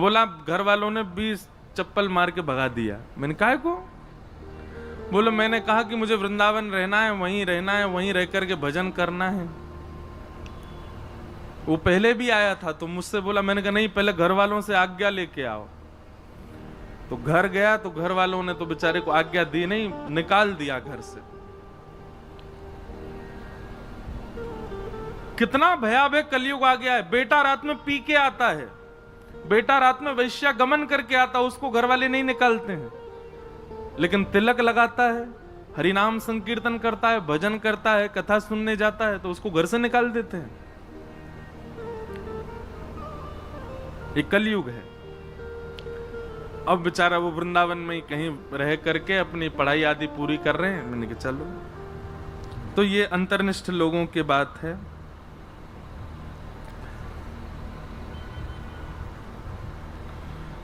बोला घर वालों ने 20 चप्पल मार के भगा दिया। मैंने कहा को? बोलो मैंने कहा कि मुझे वृंदावन रहना है, वहीं रहना है, वहीं रह करके भजन करना है। वो पहले भी आया था तो मुझसे बोला, मैंने कहा नहीं, पहले घर वालों से आज्ञा लेके आओ। तो घर गया तो घर वालों ने तो बेचारे को आज्ञा दी नहीं, निकाल दिया घर से। कितना भयावह कलयुग आ गया है। बेटा रात में पी के आता है, बेटा रात में वैश्यागमन करके आता है, उसको घर वाले नहीं निकालते हैं। लेकिन तिलक लगाता है, हरिनाम संकीर्तन करता है, भजन करता है, कथा सुनने जाता है, तो उसको घर से निकाल देते हैं। ये कलयुग है। अब बेचारा वो वृंदावन में ही कहीं रह करके अपनी पढ़ाई आदि पूरी कर रहे हैं। मैंने कहा चलो, तो ये अंतर्निष्ठ लोगों की बात है।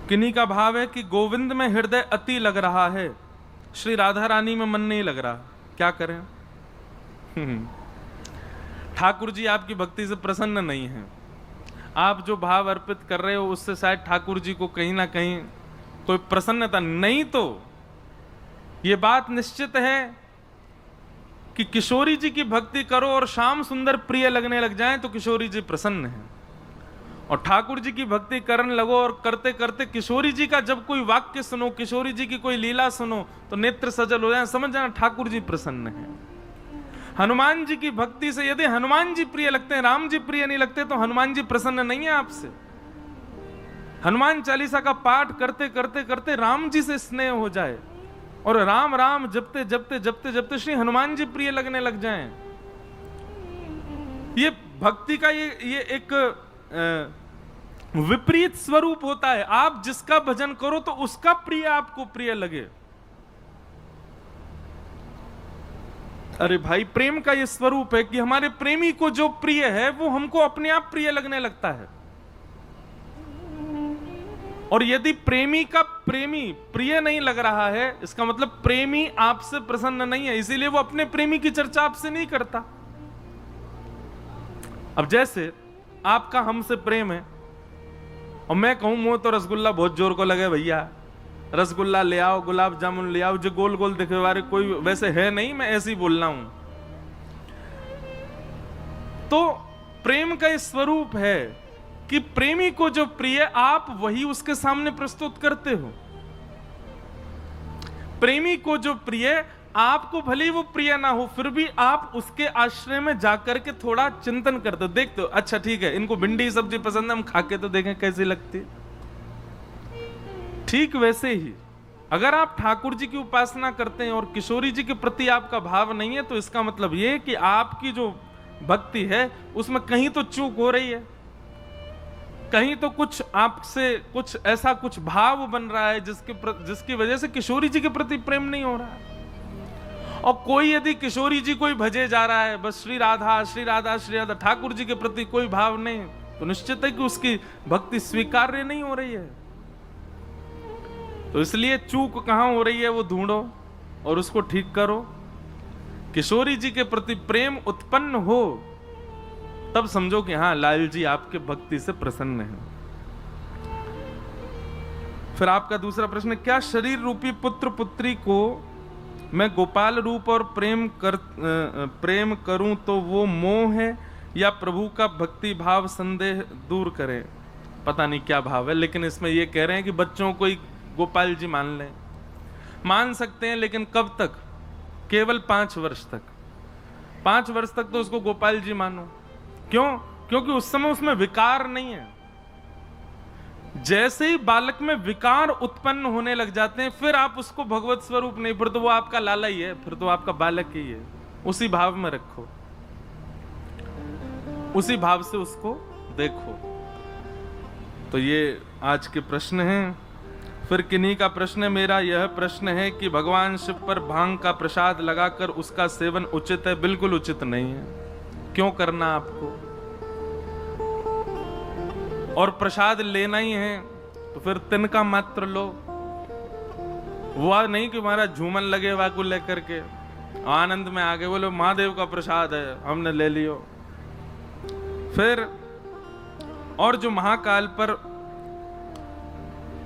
किन्हीं का भाव है कि गोविंद में हृदय अति लग रहा है, श्री राधा रानी में मन नहीं लग रहा, क्या करें? ठाकुर जी आपकी भक्ति से प्रसन्न नहीं है। आप जो भाव अर्पित कर रहे हो उससे शायद ठाकुर जी को कहीं ना कहीं कोई प्रसन्नता नहीं। तो ये बात निश्चित है कि किशोरी जी की भक्ति करो और श्याम सुंदर प्रिय लगने लग जाएं तो किशोरी जी प्रसन्न है। और ठाकुर जी की भक्ति करने लगो और करते करते किशोरी जी का जब कोई वाक्य सुनो, किशोरी जी की कोई लीला सुनो तो नेत्र सजल हो जाए, समझ जाना ठाकुर जी प्रसन्न है। हनुमान जी की भक्ति से यदि हनुमान जी प्रिय लगते हैं, राम जी प्रिय नहीं लगते, तो हनुमान जी प्रसन्न नहीं है आपसे। हनुमान चालीसा का पाठ करते करते करते राम जी से स्नेह हो जाए और राम राम जपते जपते जपते जपते श्री हनुमान जी प्रिय लगने लग जाएं। ये भक्ति का ये एक विपरीत स्वरूप होता है। आप जिसका भजन करो तो उसका प्रिय आपको प्रिय लगे। अरे भाई, प्रेम का ये स्वरूप है कि हमारे प्रेमी को जो प्रिय है वो हमको अपने आप प्रिय लगने लगता है। और यदि प्रेमी का प्रेमी प्रिय नहीं लग रहा है, इसका मतलब प्रेमी आपसे प्रसन्न नहीं है, इसीलिए वो अपने प्रेमी की चर्चा आपसे नहीं करता। अब जैसे आपका हमसे प्रेम है और मैं कहूं मुंह तो रसगुल्ला बहुत जोर को लगे, भैया रसगुल्ला ले आओ, गुलाब जामुन ले आओ, जो गोल गोल दिखे वाले कोई वैसे है नहीं, मैं ऐसे ही बोल रहा हूं। तो प्रेम का इस स्वरूप है कि प्रेमी को जो प्रिय आप वही उसके सामने प्रस्तुत करते हो। प्रेमी को जो प्रिय आपको भले ही वो प्रिय ना हो, फिर भी आप उसके आश्रय में जाकर के थोड़ा चिंतन करते हो, देखते हो अच्छा ठीक है इनको भिंडी सब्जी पसंद है, हम खा के तो देखें कैसी लगती। ठीक वैसे ही अगर आप ठाकुर जी की उपासना करते हैं और किशोरी जी के प्रति आपका भाव नहीं है, तो इसका मतलब यह कि आपकी जो भक्ति है उसमें कहीं तो चूक हो रही है, कहीं तो कुछ आपसे कुछ ऐसा कुछ भाव बन रहा है जिसकी वजह से किशोरी जी के प्रति प्रेम नहीं हो रहा है। और कोई यदि किशोरी जी कोई भजे जा रहा है, बस श्री राधा श्री राधा श्री राधा, ठाकुर जी के प्रति कोई भाव नहीं, तो निश्चित है कि उसकी भक्ति स्वीकार्य नहीं हो रही है। तो इसलिए चूक कहां हो रही है वो ढूंढो और उसको ठीक करो। किशोरी जी के प्रति प्रेम उत्पन्न हो तब समझो कि हाँ लाल जी आपके भक्ति से प्रसन्न है। फिर आपका दूसरा प्रश्न, क्या शरीर रूपी पुत्र पुत्री को मैं गोपाल रूप और प्रेम करूं तो वो मोह है या प्रभु का भक्ति भाव संदेह दूर करे? पता नहीं क्या भाव है, लेकिन इसमें ये कह रहे हैं कि बच्चों को ही गोपाल जी मान लें। मान सकते हैं, लेकिन कब तक? केवल 5 वर्ष तक। 5 वर्ष तक तो उसको गोपाल जी मानो। क्यों? क्योंकि उस समय उसमें विकार नहीं है। जैसे ही बालक में विकार उत्पन्न होने लग जाते हैं, फिर आप उसको भगवत स्वरूप नहीं, फिर तो वो आपका लाला ही है, फिर तो आपका बालक ही है। उसी भाव में रखो, उसी भाव से उसको देखो। तो ये आज के प्रश्न हैं। फिर किन्हीं का प्रश्न है, मेरा यह प्रश्न है कि भगवान शिव पर भांग का प्रसाद लगाकर उसका सेवन उचित है? बिल्कुल उचित नहीं है। क्यों करना आपको? और प्रसाद लेना ही है तो फिर तिनका मात्र लो। वो नहीं कि हमारा झूमन लगे वा को लेकर के आनंद में आगे बोलो महादेव का प्रसाद है हमने ले लियो। फिर और जो महाकाल पर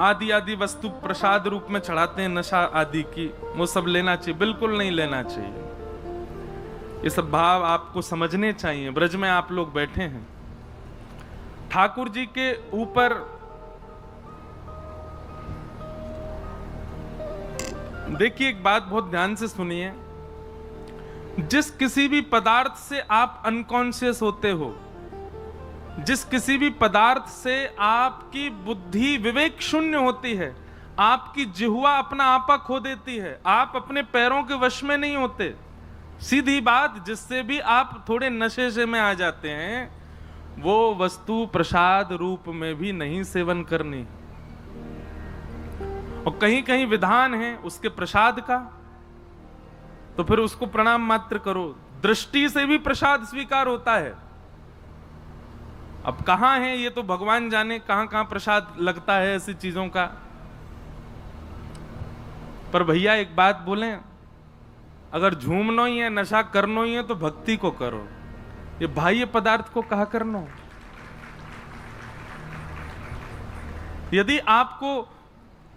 आदि आदि वस्तु प्रसाद रूप में चढ़ाते हैं नशा आदि की, वो सब लेना चाहिए? बिल्कुल नहीं लेना चाहिए। ये सब भाव आपको समझने चाहिए। ब्रज में आप लोग बैठे हैं, ठाकुर जी के ऊपर देखिए, एक बात बहुत ध्यान से सुनिए। जिस किसी भी पदार्थ से आप अनकॉन्शियस होते हो, जिस किसी भी पदार्थ से आपकी बुद्धि विवेक शून्य होती है, आपकी जिह्वा अपना आपा खो देती है, आप अपने पैरों के वश में नहीं होते, सीधी बात, जिससे भी आप थोड़े नशे से में आ जाते हैं, वो वस्तु प्रसाद रूप में भी नहीं सेवन करनी। और कहीं कहीं विधान है उसके प्रसाद का, तो फिर उसको प्रणाम मात्र करो। दृष्टि से भी प्रसाद स्वीकार होता है। अब कहां है ये तो भगवान जाने, कहां कहां प्रसाद लगता है ऐसी चीजों का। पर भैया एक बात बोलें, अगर झूमना ही है, नशा करना ही है, तो भक्ति को करो। ये बाह्य पदार्थ को कहा करना। यदि आपको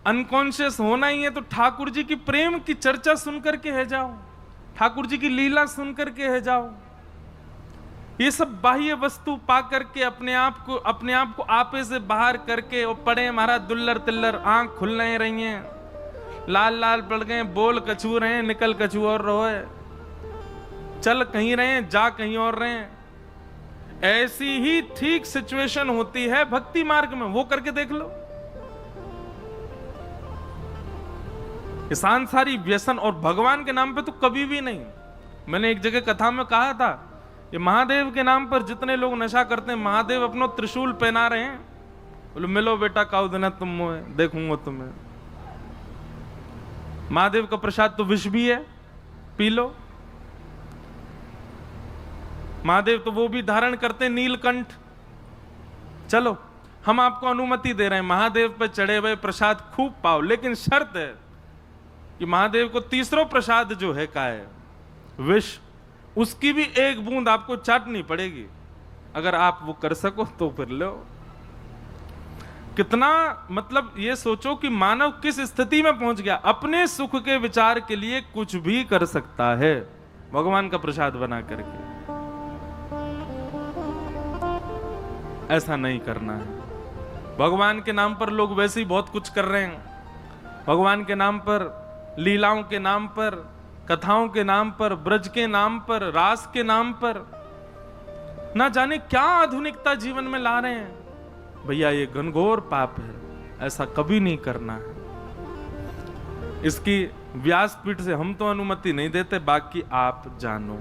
अनकॉन्शियस होना ही है तो ठाकुर जी की प्रेम की चर्चा सुनकर के है जाओ, ठाकुर जी की लीला सुनकर के है जाओ। ये सब बाह्य वस्तु पा करके अपने आप को आपे से बाहर करके और पड़े हमारा दुल्लर तिल्लर, आंख खुल नहीं रही हैं, लाल लाल पड़ गए, बोल कछू रहे हैं, निकल कछू और रोए, चल कहीं रहे हैं, जा कहीं और रहे हैं। ऐसी ही ठीक सिचुएशन होती है भक्ति मार्ग में, वो करके देख लो। ये सांसारिक व्यसन और भगवान के नाम पे तो कभी भी नहीं। मैंने एक जगह कथा में कहा था, ये महादेव के नाम पर जितने लोग नशा करते हैं, महादेव अपना त्रिशूल पहना रहे हैं, बोलो मिलो बेटा काउ देना तुम मोए, देखूंगा तुम्हें। महादेव का प्रसाद तो विष भी है, पी लो। महादेव तो वो भी धारण करते हैं, नीलकंठ। चलो हम आपको अनुमति दे रहे हैं, महादेव पे चढ़े हुए प्रसाद खूब पाओ, लेकिन शर्त है कि महादेव को तीसरा प्रसाद जो है का है विष, उसकी भी एक बूंद आपको चाटनी पड़ेगी। अगर आप वो कर सको तो फिर लो। कितना मतलब ये सोचो कि मानव किस स्थिति में पहुंच गया, अपने सुख के विचार के लिए कुछ भी कर सकता है भगवान का प्रसाद बना करके। ऐसा नहीं करना है। भगवान के नाम पर लोग वैसे ही बहुत कुछ कर रहे हैं। भगवान के नाम पर, लीलाओं के नाम पर, कथाओं के नाम पर, ब्रज के नाम पर, रास के नाम पर, ना जाने क्या आधुनिकता जीवन में ला रहे हैं। भैया ये घनघोर पाप है, ऐसा कभी नहीं करना है। इसकी व्यासपीठ से हम तो अनुमति नहीं देते, बाकी आप जानो।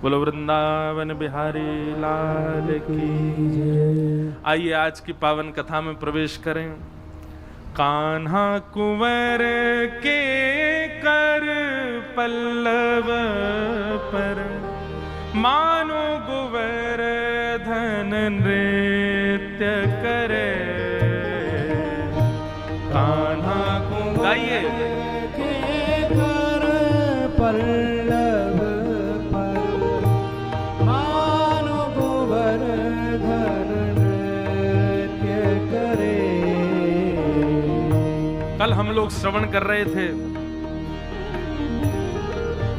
बोलो वृंदावन बिहारी लाल की। आइए आज की पावन कथा में प्रवेश करें। कान्हा कुंवर के कर पल्लव पर, मानो गोवर्धन नृत्य करे। कान्हा कुंवर गाइए के कर पल्लव पर, मानो गोवर्धन नृत्य करे। कल हम लोग श्रवण कर रहे थे,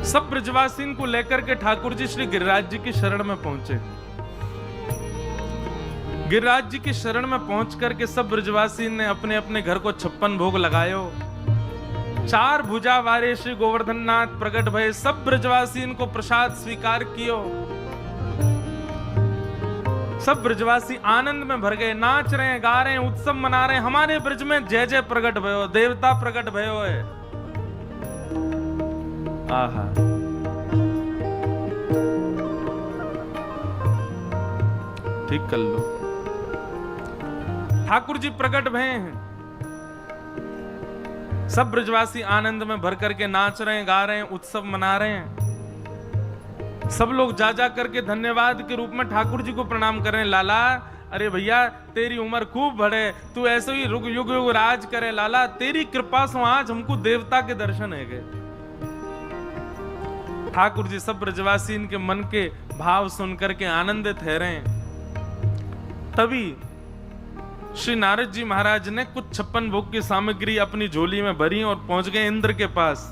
सब ब्रजवासीन को लेकर के ठाकुर जी श्री गिरिराज जी की शरण में पहुंचे। गिरिराज जी की शरण में पहुंच करके सब ब्रजवासीन ने अपने अपने घर को 56 भोग लगायो। 4 भुजा वारे श्री गोवर्धन नाथ प्रकट भये, सब ब्रजवासीन को प्रसाद स्वीकार कियो। सब ब्रजवासी आनंद में भर गए, नाच रहे हैं, गा रहे हैं, उत्सव मना रहे हैं। हमारे ब्रज में जय जय प्रकट भयो, देवता प्रकट भयो है। आहा, ठीक कर लो। ठाकुर जी प्रकट भये हैं, सब ब्रजवासी आनंद में भर करके नाच रहे हैं, गा रहे हैं, उत्सव मना रहे हैं। सब लोग जा जा करके धन्यवाद के रूप में ठाकुर जी को प्रणाम कर रहे हैं। लाला, अरे भैया तेरी उम्र खूब बढ़े, तू ऐसे ही युग युग राज करे। लाला तेरी कृपा से आज हमको देवता के दर्शन है गए। ठाकुर जी सब ब्रजवासी इनके मन के भाव सुन करके आनंदित है रहे हैं। तभी श्री नारद जी महाराज ने कुछ 56 भोग की सामग्री अपनी झोली में भरी और पहुंच गए इंद्र के पास।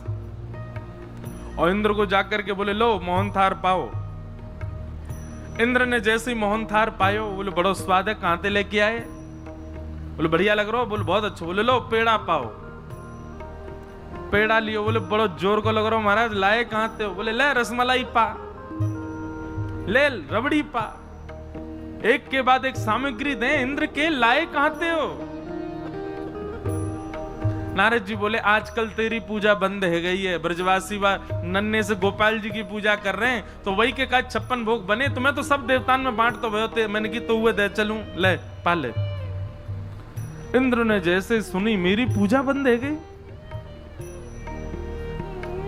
और इंद्र को जाकर के बोले, लो मोहनथार पाओ। इंद्र ने जैसे ही मोहनथार पायो, बोले बड़ा स्वाद है, कहां से लेके आए? बोले बढ़िया लग रहा हो। बोले बहुत अच्छा। बोले लो पेड़ा पाओ। पेड़ा लियो। बोले बड़ो जोर को लग रहा हो महाराज, लाए कहां से हो? बोले ले रसमलाई पा, ले रबड़ी पा। एक के बाद एक सामग्री दे। इंद्र के लाए कहां से हो? नारद जी बोले आजकल तेरी पूजा बंद है गई है, ब्रजवासी नन्हे से गोपाल जी की पूजा कर रहे हैं, तो वही के काज 56 भोग बने, तुम्हें तो सब देवतान में बांट तो होते। मैंने की तो हुए दे चलूं, ले पा ले। इंद्र ने जैसे सुनी मेरी पूजा बंद है गई,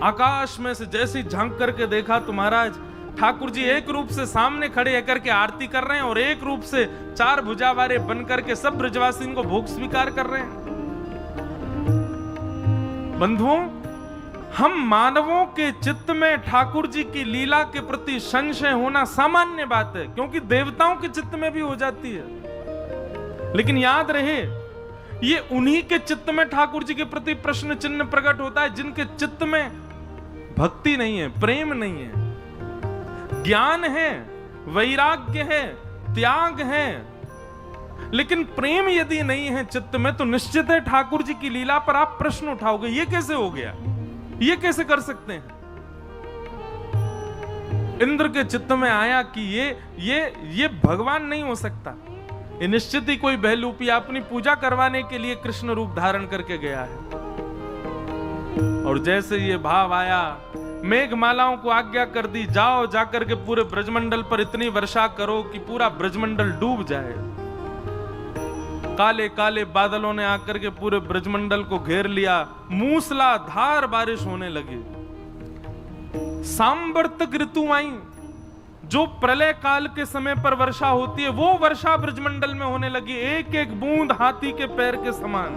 आकाश में से जैसे झांक करके देखा तो महाराज ठाकुर जी एक रूप से सामने खड़े होकर के आरती कर रहे हैं और एक रूप से 4 भुजा वाले बन करके सब ब्रजवासियों को भोग स्वीकार कर रहे हैं। बंधुओं, हम मानवों के चित्त में ठाकुर जी की लीला के प्रति संशय होना सामान्य बात है, क्योंकि देवताओं के चित्त में भी हो जाती है। लेकिन याद रहे, ये उन्हीं के चित्त में ठाकुर जी के प्रति प्रश्न चिन्ह प्रकट होता है जिनके चित्त में भक्ति नहीं है, प्रेम नहीं है, ज्ञान है, वैराग्य है, त्याग है। लेकिन प्रेम यदि नहीं है चित्त में, तो निश्चित है ठाकुर जी की लीला पर आप प्रश्न उठाओगे, ये कैसे हो गया, ये कैसे कर सकते हैं? इंद्र के चित्त में आया कि ये भगवान नहीं हो सकता, ये निश्चित ही कोई बहलूपिया अपनी पूजा करवाने के लिए कृष्ण रूप धारण करके गया है। और जैसे ये भाव आया, मेघमालाओं को आज्ञा कर दी, जाओ जाकर के पूरे ब्रजमंडल पर इतनी वर्षा करो कि पूरा ब्रजमंडल डूब जाए। काले काले बादलों ने आकर के पूरे ब्रजमंडल को घेर लिया, मूसलाधार बारिश होने लगी। सांबर्तक ऋतु आई, जो प्रलय काल के समय पर वर्षा होती है, वो वर्षा ब्रजमंडल में होने लगी, एक एक बूंद हाथी के पैर के समान।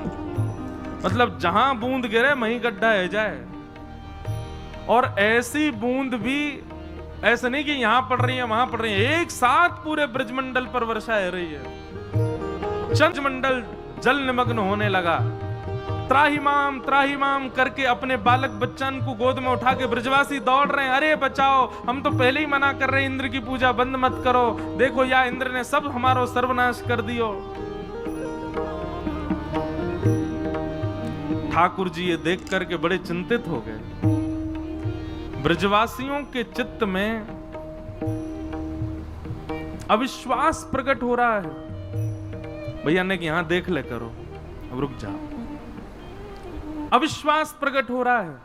मतलब जहां बूंद गिरे वहीं गड्ढा है जाए। और ऐसी बूंद भी ऐसा नहीं कि यहां पड़ रही है वहां पड़ रही है, एक साथ पूरे ब्रजमंडल पर वर्षा हो रही है। ब्रजमंडल जल निमग्न होने लगा। त्राहिमाम त्राहिमाम करके अपने बालक बच्चन को गोद में उठा के ब्रजवासी दौड़ रहे हैं, अरे बचाओ, हम तो पहले ही मना कर रहे हैं, इंद्र की पूजा बंद मत करो, देखो या इंद्र ने सब हमारा सर्वनाश कर दियो। ठाकुर जी ये देख करके बड़े चिंतित हो गए। ब्रजवासियों के चित्त में अविश्वास प्रकट हो रहा है। भैया ने कि यहां देख ले करो, अब रुक जा। अविश्वास प्रकट हो रहा है।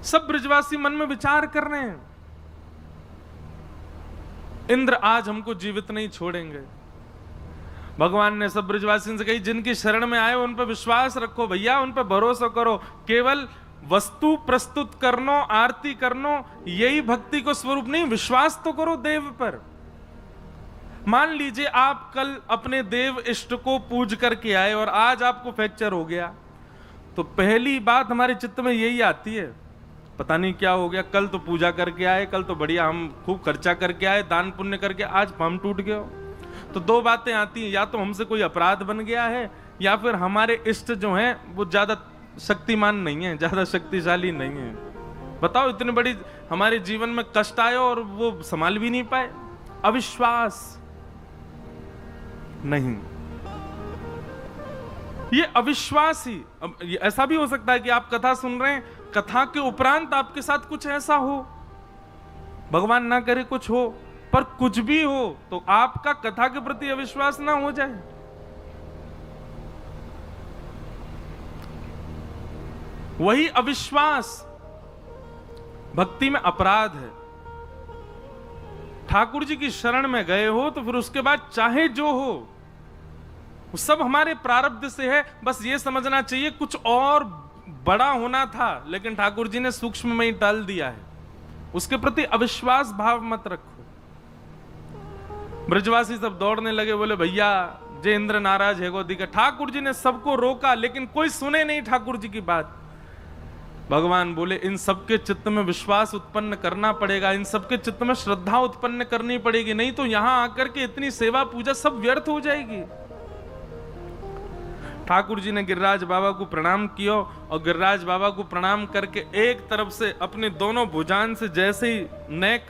सब ब्रजवासी मन में विचार कर रहे हैं, इंद्र आज हमको जीवित नहीं छोड़ेंगे। भगवान ने सब ब्रजवासियों से कही, जिनकी शरण में आए उन पर विश्वास रखो भैया, उन पर भरोसा करो। केवल वस्तु प्रस्तुत करनो, आरती करनो, यही भक्ति को स्वरूप नहीं, विश्वास तो करो देव पर। मान लीजिए आप कल अपने देव इष्ट को पूज करके आए और आज आपको फ्रैक्चर हो गया, तो पहली बात हमारे चित्त में यही आती है, पता नहीं क्या हो गया, कल तो पूजा करके आए, कल तो बढ़िया हम खूब खर्चा करके आए, दान पुण्य करके, आज पाम टूट गया। तो दो बातें आती हैं, या तो हमसे कोई अपराध बन गया है, या फिर हमारे इष्ट जो हैं वो ज्यादा शक्तिमान नहीं है, ज्यादा शक्तिशाली नहीं है। बताओ, इतनी बड़ी हमारे जीवन में कष्ट आए और वो संभाल भी नहीं पाए। अविश्वास नहीं, ये अविश्वास ही। अब ऐसा भी हो सकता है कि आप कथा सुन रहे हैं, कथा के उपरांत आपके साथ कुछ ऐसा हो, भगवान ना करे कुछ हो, पर कुछ भी हो तो आपका कथा के प्रति अविश्वास ना हो जाए। वही अविश्वास भक्ति में अपराध है। ठाकुर जी की शरण में गए हो तो फिर उसके बाद चाहे जो हो, वो सब हमारे प्रारब्ध से है। बस ये समझना चाहिए कुछ और बड़ा होना था, लेकिन ठाकुर जी ने सूक्ष्म में ही टाल दिया है। उसके प्रति अविश्वास भाव मत रखो। ब्रजवासी सब दौड़ने लगे, बोले भैया जय इंद्र नाराज है गोदी का। ठाकुर जी ने सबको रोका, लेकिन कोई सुने नहीं ठाकुर जी की बात। भगवान बोले इन सबके चित्त में विश्वास उत्पन्न करना पड़ेगा, इन सबके चित्त में श्रद्धा उत्पन्न करनी पड़ेगी, नहीं तो यहां आकर के इतनी सेवा पूजा सब व्यर्थ हो जाएगी। ठाकुर जी ने गिरिराज बाबा को प्रणाम किया और गिरिराज बाबा को प्रणाम करके एक तरफ से अपने दोनों भुजान से जैसे ही नेक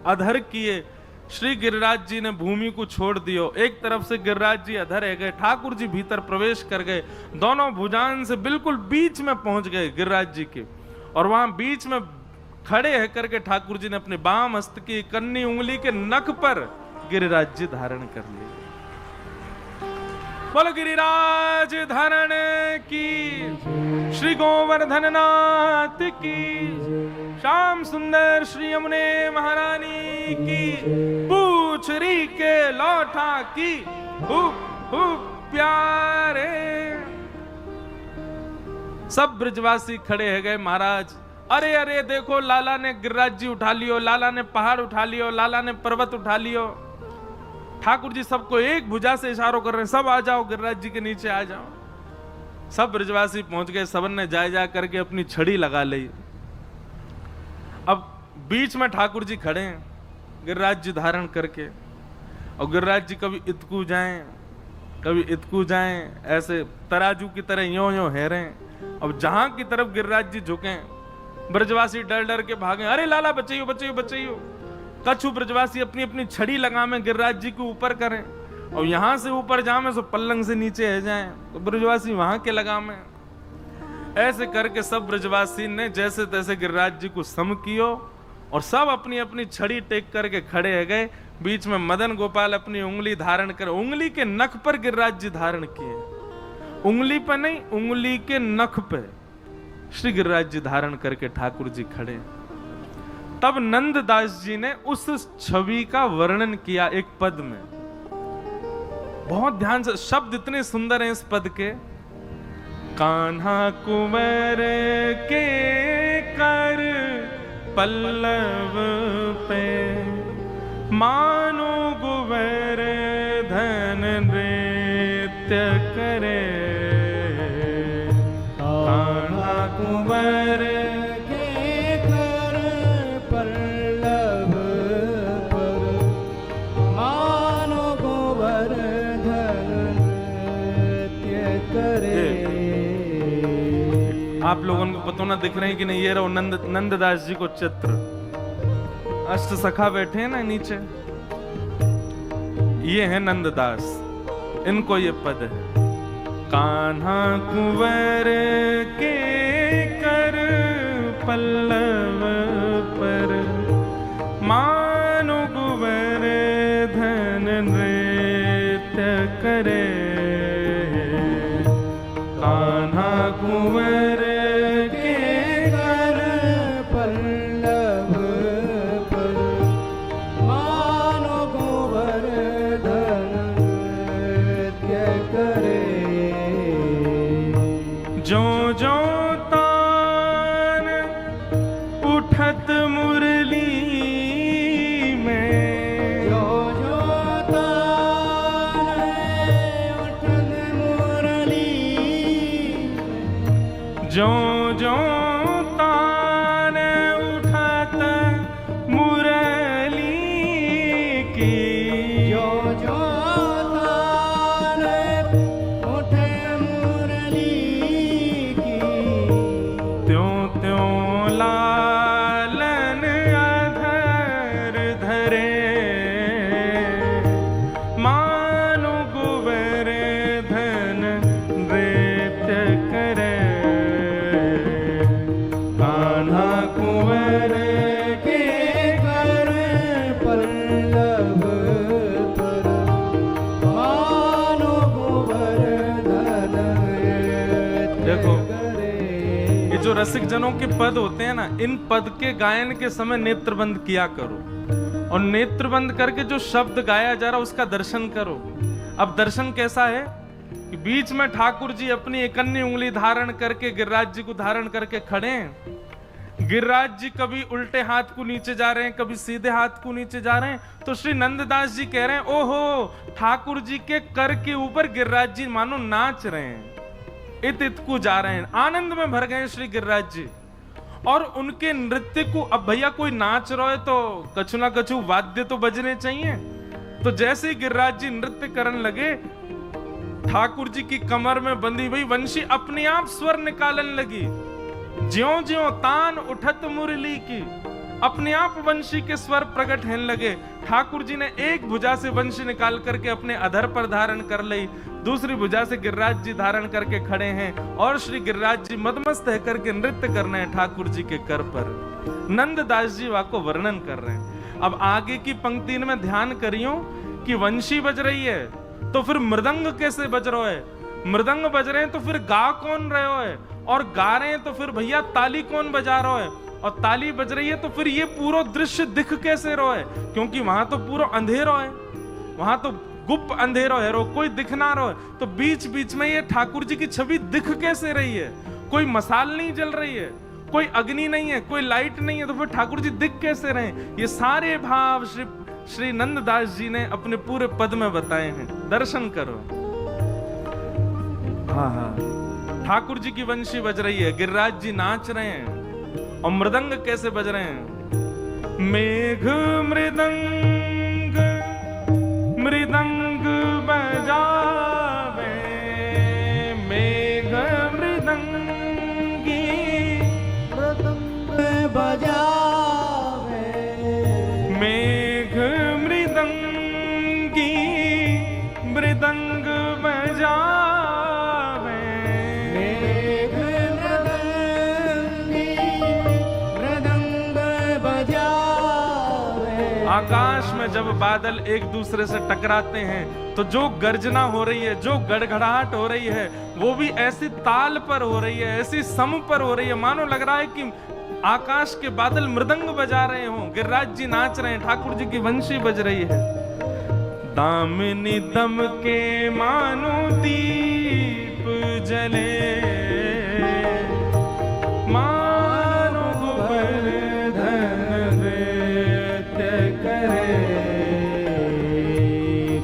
अधर किए, श्री गिरिराज जी ने भूमि को छोड़ दियो। एक तरफ से गिरिराज जी अधर रह गए, ठाकुर जी भीतर प्रवेश कर गए, दोनों भुजान से बिल्कुल बीच में पहुंच गए गिरिराज जी के, और वहां बीच में खड़े है करके ठाकुर जी ने अपने बाम हस्त की कन्नी उंगली के नख पर गिरिराज जी धारण कर लिए। बोलो गिरिराज धारण की, श्री गोवर्धन नाथ की, श्याम सुंदर श्री यमुने महारानी की, पूछरी के लौठा की, प्यारे। सब ब्रजवासी खड़े है गए, महाराज अरे अरे देखो लाला ने गिरिराज जी उठा लियो, लाला ने पहाड़ उठा लियो, लाला ने पर्वत उठा लियो। ठाकुर जी सबको एक भुजा से इशारों कर रहे हैं, सब आ जाओ गिरिराज जी के नीचे आ जाओ। सब ब्रजवासी पहुंच गए, सबन ने जा करके अपनी छड़ी लगा ली। अब बीच में ठाकुर जी खड़े हैं गिरिराज जी धारण करके, और गिरिराज जी कभी इतकू जाएं कभी इतकू जाएं, ऐसे तराजू की तरह यों यों हेरे। अब जहां की तरफ गिरिराज जी झुके ब्रजवासी डर डर के भागे, अरे लाला बचाइयो बचाइयो बचाइयो। कछु ब्रजवासी अपनी अपनी छड़ी लगामे गिरिराज जी के ऊपर करें, और यहां से ऊपर जामे सो पल्लंग से नीचे है जाएं, तो ब्रजवासी वहां के लगामे। ऐसे करके सब ब्रजवासी ने जैसे तैसे गिरिराज जी को सम कियो, और सब अपनी अपनी छड़ी टेक करके खड़े है गए। बीच में मदन गोपाल अपनी उंगली धारण कर, उंगली के नख पर गिरिराज जी धारण किए, उंगली पर नहीं, उंगली के नख पे श्री गिरिराज जी धारण करके ठाकुर जी खड़े। तब नंददास जी ने उस छवि का वर्णन किया एक पद में, बहुत ध्यान से, शब्द इतने सुंदर हैं इस पद के। कान्हा कुंवर के कर पल्लव पे, मानो गोवर धन नृत्य करे। कान्हा कुंवर आप लोगों को पता ना दिख रहे हैं कि नहीं, ये रहो नंददास जी को चित्र, अष्ट सखा बैठे हैं ना नीचे, ये है नंददास, इनको ये पद है। कान्हा कुंवर के कर पल्लव पर, मानो कुंवर धन नृत्य करे। कान्हा कुंवर रसिक जनों के पद होते हैं ना, इन पद के गायन के समय नेत्रबंद किया करो, और नेत्रबंद करके जो शब्द गाया जा रहा उसका दर्शन करो। अब दर्शन कैसा है कि बीच में ठाकुर जी अपनी एकन्नी उंगली धारण करके गिरिराज जी को धारण करके खड़े हैं। गिरिराज जी कभी उल्टे हाथ को नीचे जा रहे हैं, कभी सीधे हाथ को नीचे जा रहे हैं, तो श्री नंददास जी कह रहे हैं ओहो, ठाकुर जी के कर के ऊपर गिरिराज जी मानो नाच रहे हैं, इत को जा रहे हैं, आनंद में भर गए श्री गिरिराज जी। और उनके नृत्य को, अब भैया कोई नाच रहा है तो कछु ना कछु वाद्य तो बजने चाहिए। तो जैसे ही गिरिराज जी नृत्य करने लगे, ठाकुर जी की कमर में बंधी हुई वंशी अपने आप स्वर निकालने लगी। ज्यों ज्यों तान उठत मुरली की, अपने आप वंशी के स्वर प्रकट होने लगे। ठाकुर जी ने एक भुजा से वंशी निकाल करके अपने अधर पर धारण कर ली, दूसरी भुजा से गिरिराज जी धारण करके खड़े हैं और श्री गिरिराज जी मदमस्त है करके नृत्य करने हैं ठाकुर जी के कर पर। नंददास जी वाको वर्णन कर रहे हैं। अब आगे की पंक्ति में ध्यान करियो कि वंशी बज रही है तो फिर मृदंग कैसे बज रहा है, मृदंग बज रहे हैं तो फिर गा कौन रहे हो है, और गा रहे हैं तो फिर भैया ताली कौन बजा रहा है, और ताली बज रही है तो फिर ये पूरा दृश्य दिख कैसे रहा है, क्योंकि वहां तो पूरा अंधेरा है, वहां तो गुप्त अंधेरा है, कोई दिख ना रहा है। तो बीच बीच में ये ठाकुर जी की छवि दिख कैसे रही है, कोई मसाल नहीं जल रही है, कोई अग्नि नहीं है, कोई लाइट नहीं है, तो फिर ठाकुर जी दिख कैसे रहे। ये सारे भाव श्री नंददास जी ने अपने पूरे पद में बताए हैं, दर्शन करो। हाँ हाँ, ठाकुर जी की वंशी बज रही है, गिरिराज जी नाच रहे हैं, और मृदंग कैसे बज रहे हैं। मेघ मृदंग मृदंग बजावे, मेघ मृदंगी मृदंग बजावे, मेघ मृदंगी मृदंग बजावे, मेघ मृदंगी मृदंग बजावे। आकाश में जब बादल एक दूसरे से टकराते हैं तो जो गर्जना हो रही है, जो गड़गड़ाहट हो रही है, वो भी ऐसी ताल पर हो रही है, ऐसी सम पर हो रही है, मानो लग रहा है कि आकाश के बादल मृदंग बजा रहे हों, गिरिराज जी नाच रहे हैं, ठाकुर जी की वंशी बज रही है। दामिनी दम के मानो दीप जले, मानो गोवर्धन नृत्य करे,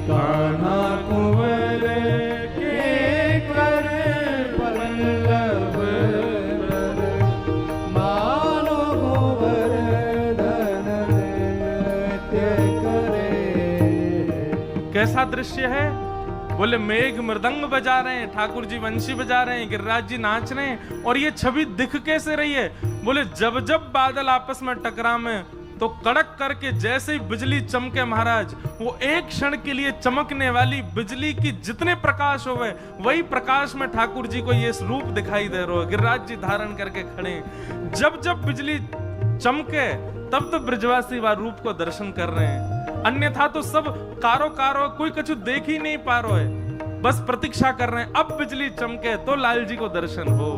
कान्हा कुंवर के कर पल्लव मानो गोवर्धन नृत्य करे। कैसा दृश्य है। बोले मेघ मृदंग बजा रहे हैं, ठाकुर जी वंशी बजा रहे हैं, गिरिराज जी नाच रहे हैं, और ये छवि दिख कैसे रही है। बोले जब जब बादल आपस में टकरा में तो कड़क करके जैसे ही बिजली चमके महाराज, वो एक क्षण के लिए चमकने वाली बिजली की जितने प्रकाश होवे, वही प्रकाश में ठाकुर जी को ये रूप दिखाई दे रहा है। गिरिराज जी धारण करके खड़े, जब जब बिजली चमके तब तो ब्रजवासी वा रूप को दर्शन कर रहे हैं, अन्यथा तो सब कारो कारो कोई कुछ देख ही नहीं पा रहा है, बस प्रतीक्षा कर रहे हैं अब बिजली चमके तो लाल जी को दर्शन हो।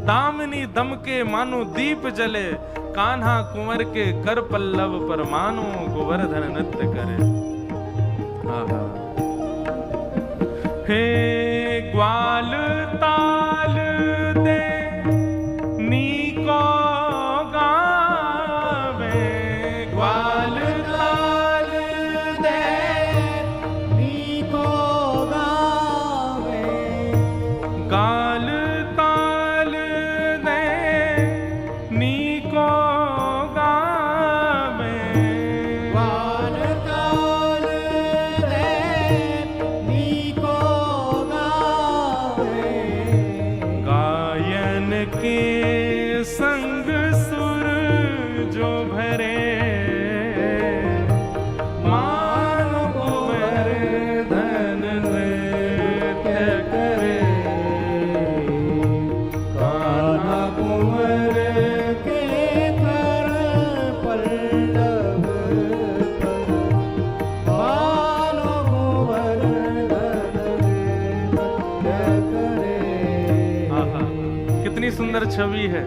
दामिनी दम के मानो दीप जले, कान्हा कुंवर के कर पल्लव पर मानो गोवर्धन नृत्य करे। हे ग्वाल ताल दे नीको गावे, ग्वाल ताल दे नीको गावे, गाल ताल दे नीको गावे, ग्वाल ताल दे नीको गावे। गायन के संग सुर जो भरे, मानो गोवर्धन नृत्य करे, कान्हा कुंवर के कर पल्लव पर मानो गोवर्धन नृत्य करे। आहा, कितनी सुंदर छवि है।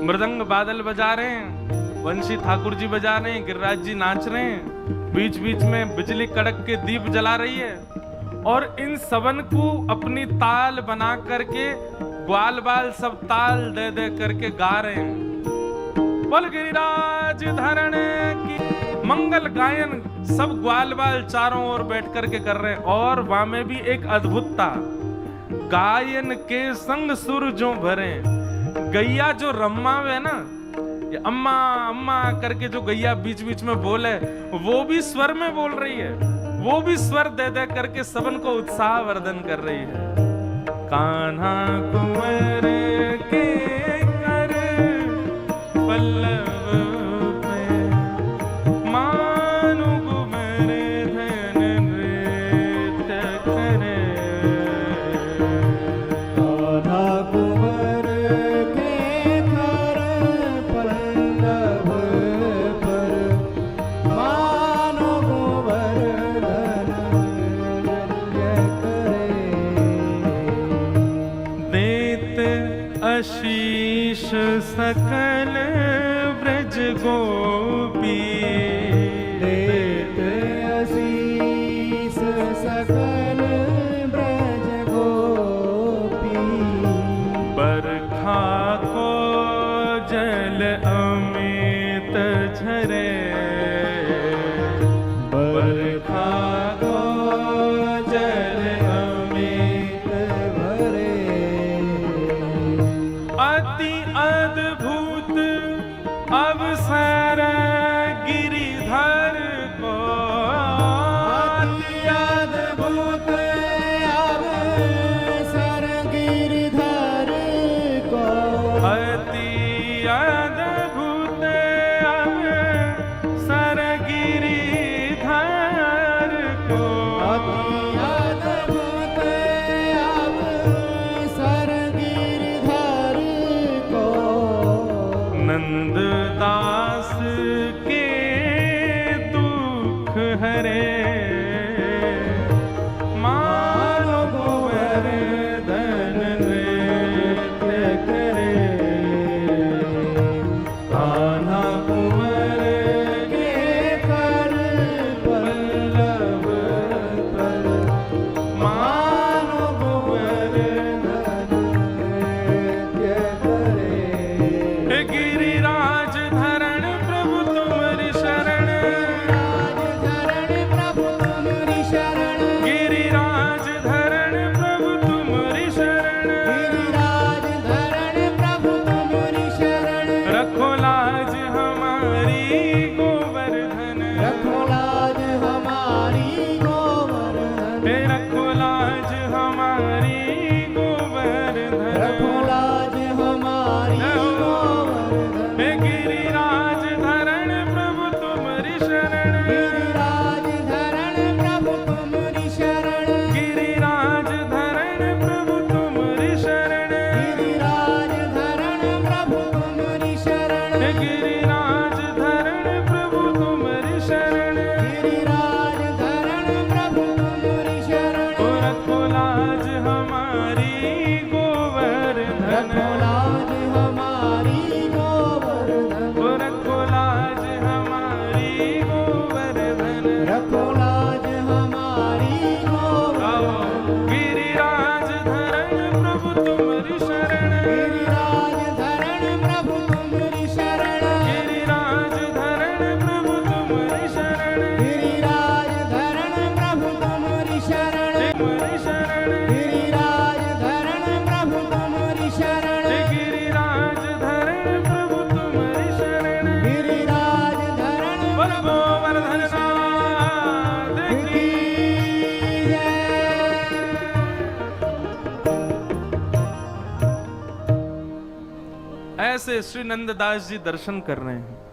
मृदंग बादल बजा रहे हैं, वंशी ठाकुर जी बजा रहे हैं, गिरिराज जी नाच रहे हैं, बीच बीच में बिजली कड़क के दीप जला रही है, और इन सबन को अपनी ताल बना करके ग्वाल बाल सब ताल दे दे करके गा रहे हैं। बोल गिरिराज धरण की मंगल गायन सब ग्वाल बाल चारों ओर बैठ करके कर रहे हैं। और वहां में भी एक अद्भुतता, गायन के संग सुर जो भरे, गैया जो रमावे ना, कि अम्मा अम्मा करके जो गैया बीच बीच में बोले, वो भी स्वर में बोल रही है, वो भी स्वर दे दे करके सबन को उत्साह वर्धन कर रही है। कान्हा कुंवर के कर पल्लव पे मानो कुंवर धन नृत्य करे। कान्हा कुंवर के कर पल्लव पर मानो कुंवर धन नृत्य करे। देत आशीष सकल ब्रज गोपी, देत आशीष सकल ब्रज गोपी। बरखा को जल अमित झरे, बरखा को जल अमित भरे। अति अद्भुत अवसर गिरिधर को, अति अद्भुत अवसर गिरिधर को। अति अद्भुत अवसर गिरिधर को। अति अद्भुत अवसर गिरिधर को। नंददास के दुख हरे, मानो कुंवर धन नृत्य करे। कान्हा कुंवर के कर पल्लव पर मानो कुंवर नृत्य करे। गिरिराज धरण प्रभु तुम्हारी शरण, धरण प्रभु तुम्हारी शरण। गिरिराज धरण प्रभु तुम्हारी शरण। गिरिराज धरण प्रभु तुम्हारी शरण। रखो लाज हमारी गोवर्धन, रखो लाज हमारी गोवर्धन। हे रखो लाज हमारी गोवर्धन। रखो लाज हमारी गोवर्धन। हे गिरिराज धरण प्रभु तुम्हारी शरण, गिरिराज धरण प्रभु तुम्हारी शरण। गिरिराज धरण प्रभु तुम्हारी शरण। गिरिराज धरण प्रभु तुम्हारी शरण। हे गिरिराज धरण प्रभु तुम्हारी शरण। गिरिराज धरण प्रभु तुम्हारी शरण। ओ रखो लाज हमारी गोवर्धन, रखो लाज हमारी गोवर्धन। ओ रखो लाज हमारी गोवर्धन। रखो लाज हमारी गोवर्धन। गिरिराज धरण प्रभु तुम्हारी शरण, गिरिराज धरण प्रभु तुम्हारी शरण। गिरिराज धरण प्रभु तुम्हारी शरण। गिरिराज धरण प्रभु तुम्हारी शरण। तुम्हारी शरण, गिरिराज धरण प्रभु तुम्हारी शरण। गिरिराज धरण प्रभु तुम्हारी शरण। गिरिराज धरण बोल गोवर्धन नाथ की। की जय। ऐसे श्री नंददास जी दर्शन कर रहे हैं।